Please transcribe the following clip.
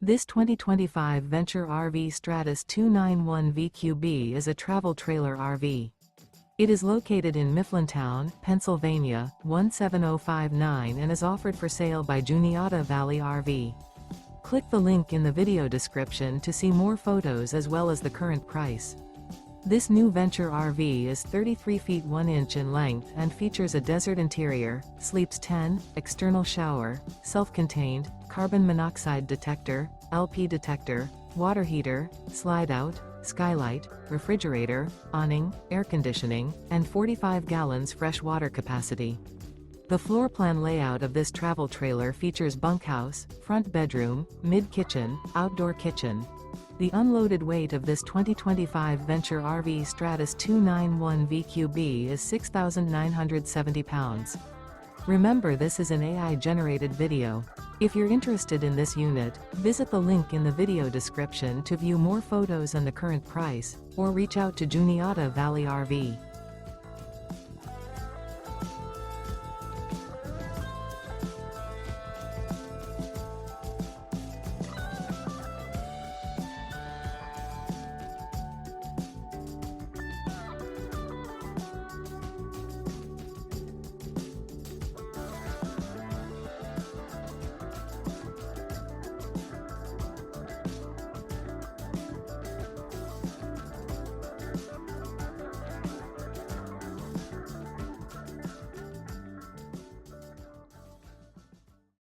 This 2025 Venture RV Stratus 291 VQB is a travel trailer RV. It is located in Mifflintown, Pennsylvania, 17059 and is offered for sale by Juniata Valley RV. Click the link in the video description to see more photos as well as the current price. This new Venture RV is 33 feet 1 inch in length and features a desert interior, sleeps 10, external shower, self-contained, carbon monoxide detector, LP detector, water heater, slide-out, skylight, refrigerator, awning, air conditioning, and 45 gallons fresh water capacity. The floor plan layout of this travel trailer features bunkhouse, front bedroom, mid-kitchen, outdoor kitchen. The unloaded weight of this 2025 Venture RV Stratus 291 VQB is 6,970 pounds. Remember, this is an AI-generated video. If you're interested in this unit, visit the link in the video description to view more photos and the current price, or reach out to Juniata Valley RV.